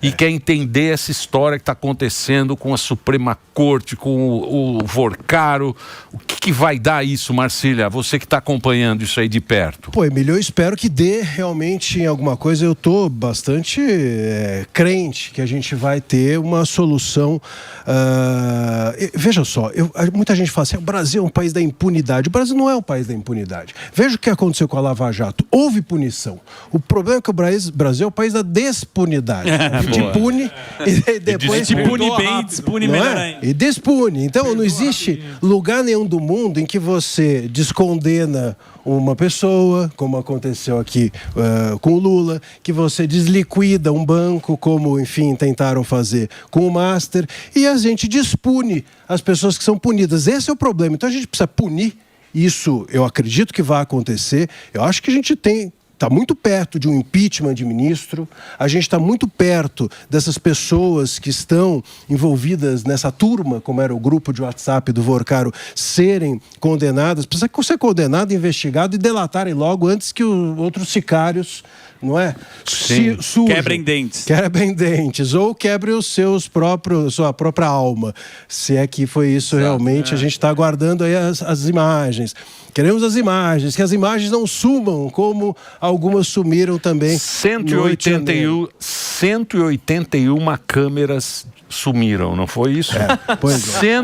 e quer entender essa história que está acontecendo com a Suprema Corte, com o Vorcaro. O que vai dar isso, Marcília? Você que está acompanhando isso aí de perto. Pô, Emílio, eu espero que dê realmente em alguma coisa. Eu estou bastante crente que a gente vai ter uma solução. Veja só, muita gente fala assim, o Brasil é um país da impunidade. O Brasil não é um país da impunidade. Veja o que aconteceu com a Lava Jato. Houve punição. O problema é que o Brasil é o país da despunidade. A gente pune e depois... Te pune bem, despune melhor ainda. E despune. Então, não existe lugar nenhum do mundo em que você descondena uma pessoa, como aconteceu aqui com o Lula, que você desliquida um banco, como, enfim, tentaram fazer com o Master, e a gente despune as pessoas que são punidas. Esse é o problema. Então, a gente precisa punir. Isso eu acredito que vai acontecer. Eu acho que a gente está muito perto de um impeachment de ministro, a gente está muito perto dessas pessoas que estão envolvidas nessa turma, como era o grupo de WhatsApp do Vorcaro, serem condenadas. Precisa ser condenado, investigado e delatarem logo antes que os outros sicários, não é? Quebrem dentes. Quebrem dentes, ou quebrem sua própria alma. Se é que foi isso realmente, a gente está aguardando aí as imagens. Queremos as imagens, que as imagens não sumam, como algumas sumiram também. 181 câmeras sumiram, não foi isso? Pois é.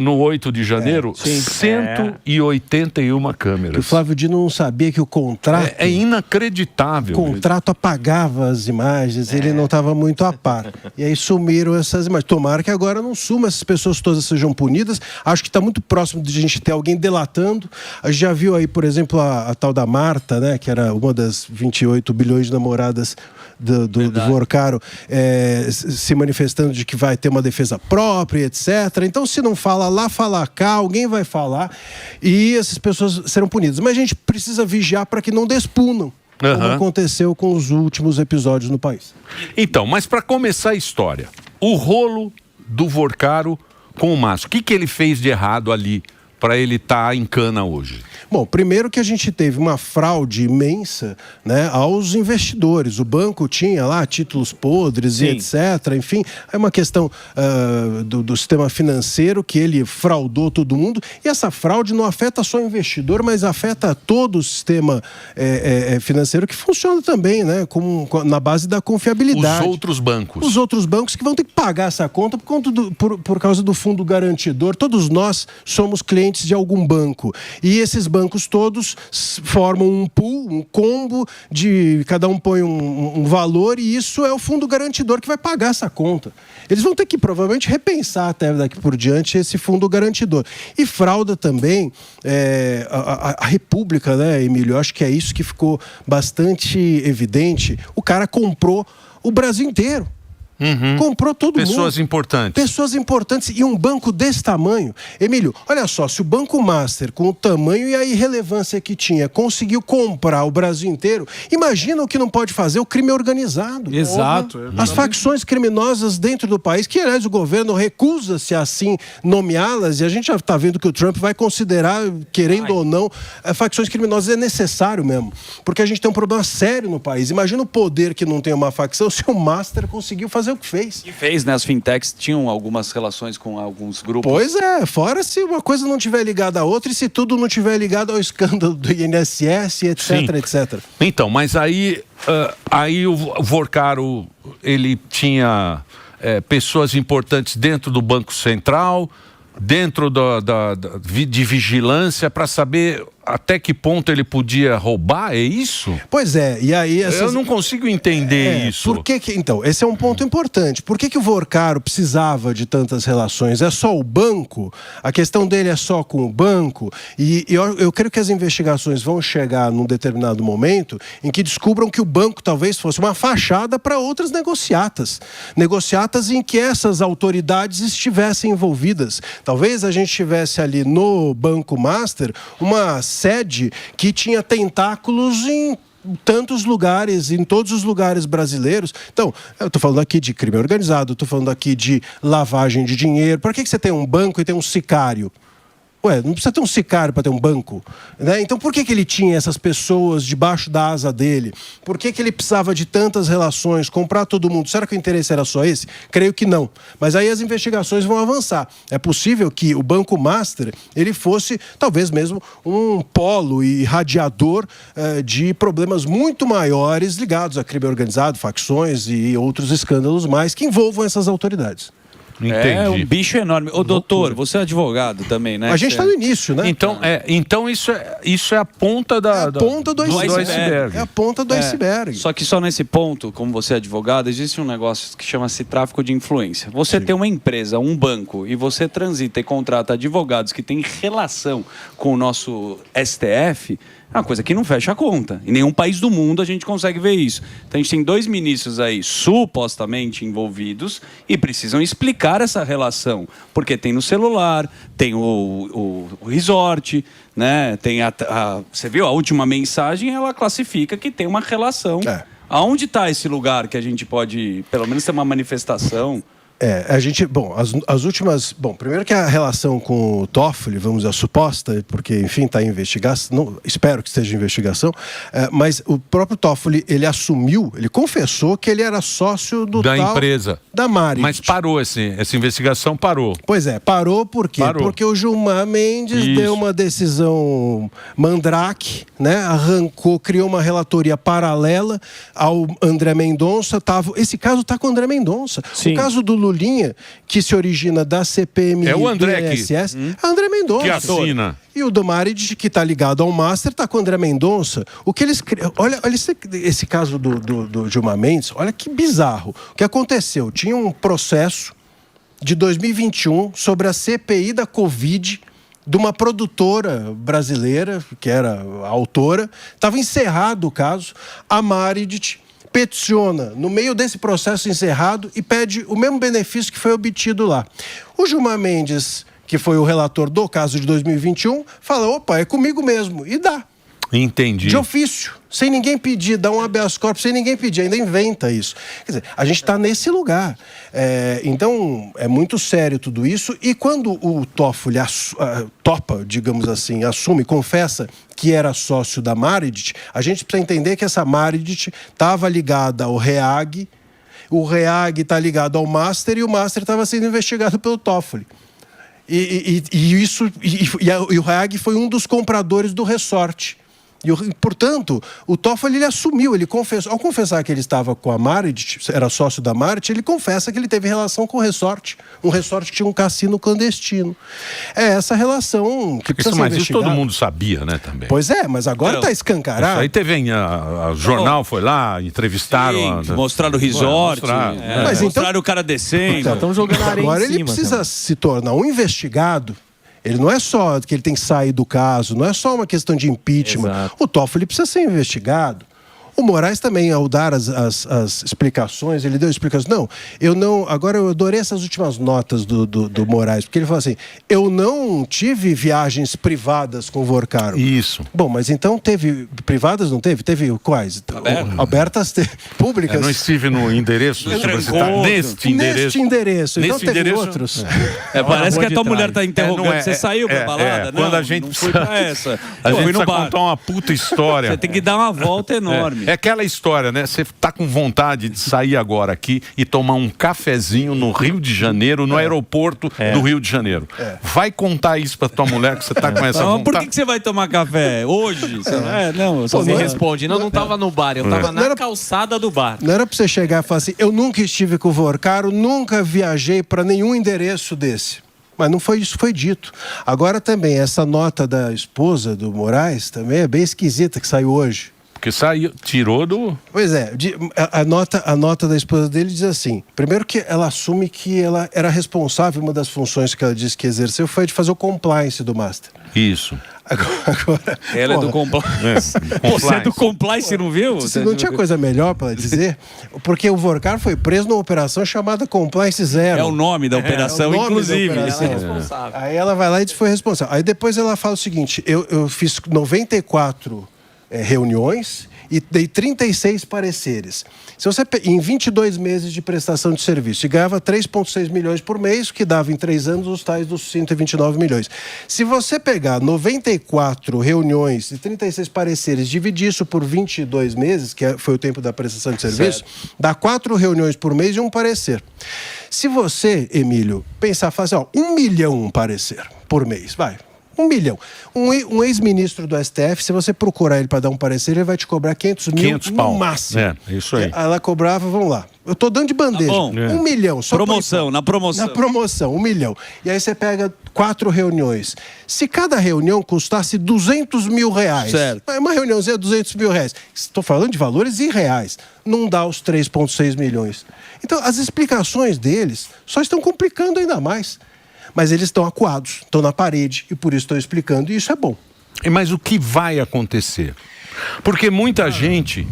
No 8 de janeiro, 181 câmeras. Que o Flávio Dino não sabia que o contrato... É inacreditável. O contrato apagava as imagens, ele não estava muito a par. E aí sumiram essas imagens. Tomara que agora não suma, essas pessoas todas sejam punidas. Acho que está muito próximo de a gente ter alguém delatando. A gente já viu aí, por exemplo, a tal da Marta, né, que era uma das 28 bilhões de namoradas do Vorcaro, se manifestando de que vai ter uma defesa própria, etc. Então, se não fala lá, fala cá, alguém vai falar e essas pessoas serão punidas. Mas a gente precisa vigiar para que não despunam, como aconteceu com os últimos episódios no país. Então, mas para começar a história, o rolo do Vorcaro com o Márcio, o que ele fez de errado ali para ele estar em cana hoje? Bom, primeiro que a gente teve uma fraude imensa, né, aos investidores. O banco tinha lá títulos podres e etc. Enfim, é uma questão do sistema financeiro que ele fraudou todo mundo. E essa fraude não afeta só o investidor, mas afeta todo o sistema financeiro que funciona também, né, na base da confiabilidade. Os outros bancos. Os outros bancos que vão ter que pagar essa conta por causa do fundo garantidor. Todos nós somos clientes de algum banco. E esses bancos todos formam um pool, um combo, de cada um põe um valor e isso é o fundo garantidor que vai pagar essa conta. Eles vão ter que provavelmente repensar até daqui por diante esse fundo garantidor. E frauda também a República, né, Emílio? Eu acho que é isso que ficou bastante evidente. O cara comprou o Brasil inteiro. Comprou todo mundo. Pessoas importantes e um banco desse tamanho. Emílio, olha só, se o Banco Master, com o tamanho e a irrelevância que tinha, conseguiu comprar o Brasil inteiro, imagina o que não pode fazer o crime organizado. Exato. As facções criminosas dentro do país, que aliás o governo recusa-se assim nomeá-las, e a gente já está vendo que o Trump vai considerar, querendo ou não, facções criminosas é necessário mesmo, porque a gente tem um problema sério no país. Imagina o poder que não tem uma facção se o Master conseguiu fazer o que fez. E fez, né? As fintechs tinham algumas relações com alguns grupos. Pois é, fora se uma coisa não tiver ligada à outra e se tudo não tiver ligado ao escândalo do INSS, etc, etc. Então, mas aí o Vorcaro, ele tinha pessoas importantes dentro do Banco Central, dentro de vigilância, para saber até que ponto ele podia roubar, é isso? Pois é, e aí... Eu não consigo entender isso. Por que então, esse é um ponto importante. Por que o Vorcaro precisava de tantas relações? É só o banco? A questão dele é só com o banco? E eu creio que as investigações vão chegar num determinado momento em que descubram que o banco talvez fosse uma fachada para outras negociatas. Negociatas em que essas autoridades estivessem envolvidas. Talvez a gente tivesse ali no Banco Master uma sede que tinha tentáculos em tantos lugares, em todos os lugares brasileiros. Então, eu estou falando aqui de crime organizado, estou falando aqui de lavagem de dinheiro. Por que você tem um banco e tem um sicário? Ué, não precisa ter um sicário para ter um banco, né? Então por que ele tinha essas pessoas debaixo da asa dele? Por que ele precisava de tantas relações, comprar todo mundo? Será que o interesse era só esse? Creio que não. Mas aí as investigações vão avançar. É possível que o Banco Master ele fosse talvez mesmo um polo irradiador de problemas muito maiores ligados a crime organizado, facções e outros escândalos mais que envolvam essas autoridades. Entendi. É um bicho enorme. Ô, doutor, você é advogado também, né? A gente está no início, né? Então isso é a ponta do iceberg. É a ponta do iceberg. Só que só nesse ponto, como você é advogado, existe um negócio que chama-se tráfico de influência. Você tem uma empresa, um banco, e você transita e contrata advogados que têm relação com o nosso STF, é uma coisa que não fecha a conta. Em nenhum país do mundo a gente consegue ver isso. Então a gente tem 2 ministros aí supostamente envolvidos e precisam explicar essa relação. Porque tem no celular, tem o resort, né? Tem você viu a última mensagem, ela classifica que tem uma relação. Aonde está esse lugar que a gente pode, pelo menos, ter uma manifestação? As últimas... Bom, primeiro que a relação com o Toffoli, vamos dizer, a suposta, porque, enfim, está em investigação, espero que esteja em investigação, mas o próprio Toffoli, ele assumiu, ele confessou que ele era sócio da empresa. Da Mari. Mas parou essa investigação, parou. Pois é, parou por quê? Porque o Gilmar Mendes deu uma decisão mandrake, né? Arrancou, criou uma relatoria paralela ao André Mendonça. Esse caso está com o André Mendonça. Sim. O caso do Lulinha, que se origina da CPMI é o André do INSS, é o André Mendonça. Que assina. E o do Maric, que está ligado ao Master, está com o André Mendonça. O que eles... Olha esse caso do Gilmar Mendes, olha que bizarro. O que aconteceu? Tinha um processo de 2021 sobre a CPI da Covid de uma produtora brasileira, que era a autora. Estava encerrado o caso. A Maric peticiona no meio desse processo encerrado e pede o mesmo benefício que foi obtido lá. O Gilmar Mendes, que foi o relator do caso de 2021, fala, opa, é comigo mesmo, e dá. Entendi. De ofício, sem ninguém pedir, dá um habeas corpus sem ninguém pedir, ainda inventa isso. Quer dizer, a gente está nesse lugar. Então, é muito sério tudo isso. E quando o Toffoli topa, digamos assim, assume, confessa que era sócio da Meredith, a gente precisa entender que essa Meredith estava ligada ao REAG, o REAG está ligado ao Master e o Master estava sendo investigado pelo Toffoli. E o REAG foi um dos compradores do resort. Portanto, o Toffoli ele assumiu, ele confessou. Ao confessar que ele estava com a Meredith, era sócio da Meredith, ele confessa que ele teve relação com o resort. Um resort que tinha um cassino clandestino. É essa relação que precisa ser investigada. Mas isso todo mundo sabia, né, também. Pois é, mas agora está escancarado. Isso aí teve a jornal foi lá, entrevistaram. Mostraram o resort, mas mostraram o cara descendo. Estão jogando areia agora em cima, ele precisa se tornar um investigado. Ele não é só que ele tem que sair do caso, não é só uma questão de impeachment. Exato. O Toffoli precisa ser investigado. O Moraes também, ao dar as explicações, ele deu explicações. Não, eu não... Agora, eu adorei essas últimas notas do Moraes, porque ele falou assim, eu não tive viagens privadas com o Vorcaro. Isso. Bom, mas então teve... Privadas não teve? Teve quais? Abertas, públicas. Eu não estive no endereço. Neste endereço. Então teve outros. Parece que a tua mulher está interrogando. Você saiu pra balada? Quando a gente fui pra essa. A gente precisa contar uma puta história. Você tem que dar uma volta enorme. É aquela história, né? Você tá com vontade de sair agora aqui e tomar um cafezinho no Rio de Janeiro, no aeroporto do Rio de Janeiro. Vai contar isso pra tua mulher que você tá com essa vontade. Por que você vai tomar café hoje? Você responde, não tava no bar, eu tava na calçada do bar. Não era pra você chegar e falar assim, eu nunca estive com o Vorcaro, nunca viajei pra nenhum endereço desse. Mas não foi isso que foi dito. Agora também, essa nota da esposa do Moraes também é bem esquisita que saiu hoje. Porque saiu, tirou do... Pois é, a nota da esposa dele diz assim, primeiro que ela assume que ela era responsável, uma das funções que ela disse que exerceu foi de fazer o compliance do Master. Isso. Agora ela é do compliance. Você é do compliance, não viu? Não tinha coisa melhor para dizer? Porque o Vorcaro foi preso numa operação chamada Compliance Zero. É o nome da operação, inclusive. Ela é responsável. Aí ela vai lá e diz que foi responsável. Aí depois ela fala o seguinte, eu fiz 94 reuniões e dei 36 pareceres. Se você em 22 meses de prestação de serviço, e ganhava 3,6 milhões por mês, o que dava em 3 anos os tais dos 129 milhões. Se você pegar 94 reuniões e 36 pareceres, dividir isso por 22 meses, que foi o tempo da prestação de serviço, dá 4 reuniões por mês e um parecer. Se você, Emílio, pensar, fazer 1 milhão um parecer por mês, vai... 1 milhão. Um ex-ministro do STF, se você procurar ele para dar um parecer, ele vai te cobrar 500 mil no máximo. Isso aí. Ela cobrava, vamos lá. Eu tô dando de bandeja. Tá bom. 1 milhão. Só na promoção. Na promoção, 1 milhão. E aí você pega 4 reuniões. Se cada reunião custasse 200 mil reais. Certo. Uma reuniãozinha, 200 mil reais. Estou falando de valores irreais. Não dá os 3,6 milhões. Então, as explicações deles só estão complicando ainda mais. Mas eles estão acuados, estão na parede, e por isso estou explicando, e isso é bom. Mas o que vai acontecer? Porque muita gente,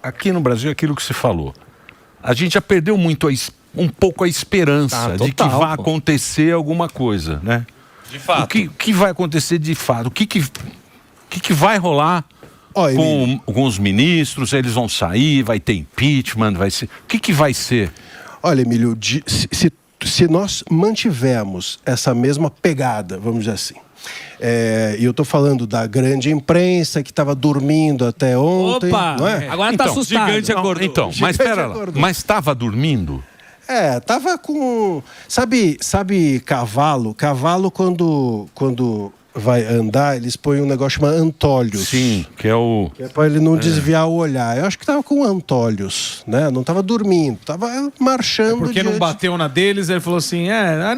aqui no Brasil, é aquilo que você falou, a gente já perdeu muito um pouco a esperança de que vai acontecer alguma coisa, né? De fato. O que vai acontecer de fato? O que vai rolar com os ministros? Eles vão sair, vai ter impeachment, vai ser... O que vai ser? Olha, Emílio, se nós mantivermos essa mesma pegada, vamos dizer assim, e eu estou falando da grande imprensa que estava dormindo até ontem. Opa! Não é? Agora está assustado. Gigante acordou. Então, mas espera lá, mas estava dormindo? Tava com... Sabe cavalo? Cavalo, quando vai andar, eles põem um negócio chamado antolhos. Sim, que é o... Que é para ele não desviar o olhar. Eu acho que tava com antolhos, né? Não tava dormindo, tava marchando. Porque não bateu na deles, ele falou assim,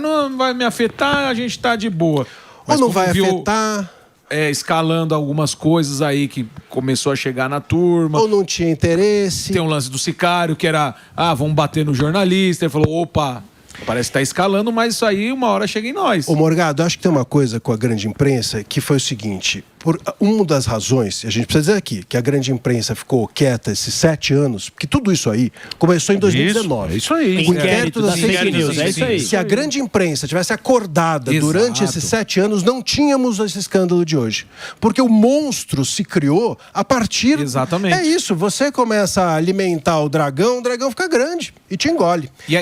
não vai me afetar, a gente tá de boa. Mas ou não vai afetar... escalando algumas coisas aí que começou a chegar na turma. Ou não tinha interesse. Tem um lance do sicário, que era, vamos bater no jornalista. Ele falou, opa... Parece que está escalando, mas isso aí uma hora chega em nós. Ô Morgado, acho que tem uma coisa com a grande imprensa que foi o seguinte, por uma das razões, a gente precisa dizer aqui, que a grande imprensa ficou quieta esses 7 anos, porque tudo isso aí começou em 2019. Isso aí. O inquérito das fake news. É isso aí. Se a grande imprensa tivesse acordada durante esses 7 anos, não tínhamos esse escândalo de hoje. Porque o monstro se criou a partir... Exatamente. É isso, você começa a alimentar o dragão fica grande e te engole. E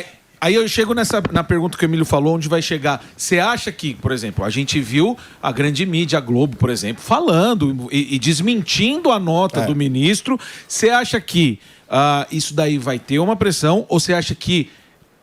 aí eu chego na pergunta que o Emílio falou, onde vai chegar. Você acha que, por exemplo, a gente viu a grande mídia, a Globo, por exemplo, falando e desmentindo a nota do ministro. Você acha que isso daí vai ter uma pressão? Ou você acha que,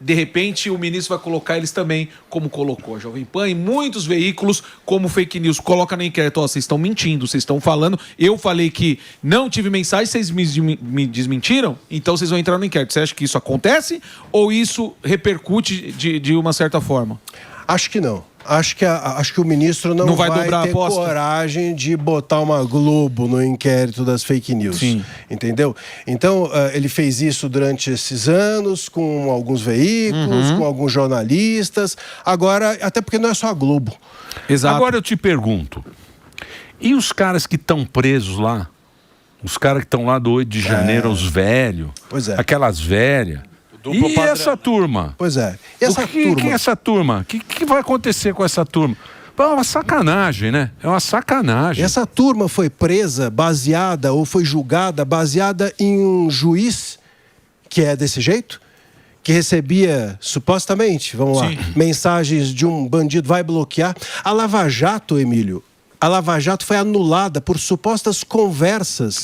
de repente, o ministro vai colocar eles também, como colocou a Jovem Pan, em muitos veículos, como fake news? Coloca no inquérito, vocês estão mentindo, vocês estão falando. Eu falei que não tive mensagem, vocês me desmentiram, então vocês vão entrar no inquérito. Você acha que isso acontece ou isso repercute de uma certa forma? Acho que não. Acho que o ministro não vai ter coragem de botar uma Globo no inquérito das fake news. Sim. Entendeu? Então, ele fez isso durante esses anos com alguns veículos, com alguns jornalistas. Agora, até porque não é só a Globo. Exato. Agora eu te pergunto, e os caras que estão presos lá? Os caras que estão lá do 8 de janeiro, os velhos, aquelas velhas. E essa turma? Pois é. E essa turma? Quem é essa turma? O que vai acontecer com essa turma? É uma sacanagem, né? É uma sacanagem. Essa turma foi presa baseada ou foi julgada baseada em um juiz que é desse jeito? Que recebia, supostamente, vamos lá, mensagens de um bandido vai bloquear. A Lava Jato, Emílio, a Lava Jato foi anulada por supostas conversas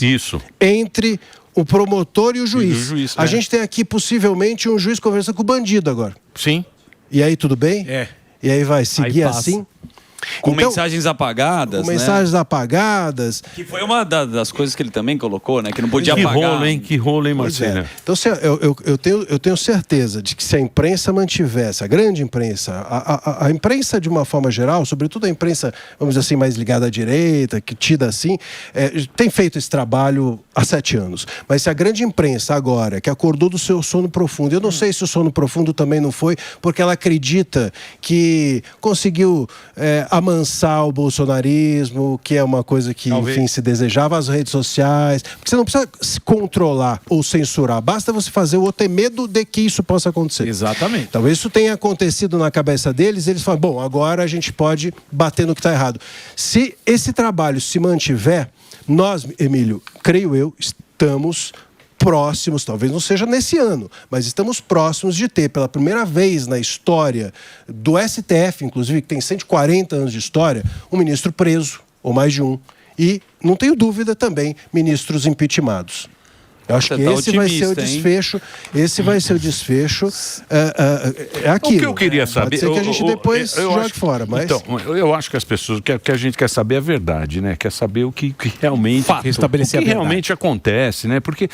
entre o promotor e o juiz. A gente tem aqui, possivelmente, um juiz conversando com o bandido agora. Sim. E aí, tudo bem? E aí vai seguir assim? Com mensagens apagadas, com mensagens apagadas. Que foi uma das coisas que ele também colocou, né? Que não podia apagar. Que rolo, hein, Marcelo? Então, eu tenho certeza de que se a imprensa mantivesse, a grande imprensa, a imprensa de uma forma geral, sobretudo a imprensa, vamos dizer assim, mais ligada à direita, que tida assim, tem feito esse trabalho há 7 anos. Mas se a grande imprensa agora, que acordou do seu sono profundo, eu não sei se o sono profundo também não foi, porque ela acredita que conseguiu amansar o bolsonarismo, que é uma coisa que, enfim, se desejava, as redes sociais. Porque você não precisa se controlar ou censurar, basta você fazer o outro ter medo de que isso possa acontecer. Exatamente. Talvez isso tenha acontecido na cabeça deles, eles falam, bom, agora a gente pode bater no que está errado. Se esse trabalho se mantiver, Nós, Emílio, creio eu, estamos próximos, talvez não seja nesse ano, mas estamos próximos de ter, pela primeira vez na história do STF, inclusive, que tem 140 anos de história, um ministro preso, ou mais de um. E, não tenho dúvida também, ministros impeachmentados. Eu acho que esse vai ser o desfecho. Esse vai ser o desfecho. É aquilo. O que eu queria saber... Pode ser que a gente depois jogue fora, mas... Então, eu acho que as pessoas... O que a gente quer saber é a verdade, né? Quer saber o que realmente... Fato. Restabelecer o que a verdade. realmente acontece, né? Porque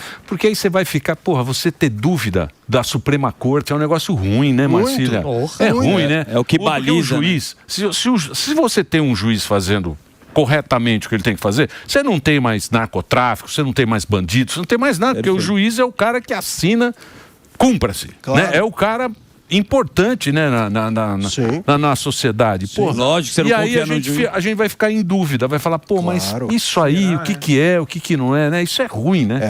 aí você vai ficar... Porra, você ter dúvida da Suprema Corte é um negócio ruim, né, Marcília? Muito. É ruim, né? É o que Porque baliza, o juiz... Se você tem um juiz fazendo corretamente o que ele tem que fazer, você não tem mais narcotráfico, você não tem mais bandidos, você não tem mais nada, porque o juiz é o cara que assina, cumpra-se, Claro. né? É o cara importante, né, na sociedade. Pô, lógico, você não e aí confia no juiz. a gente vai ficar em dúvida, vai falar, pô, Claro. mas isso aí, o que é, o que não é, né? Isso é ruim, né?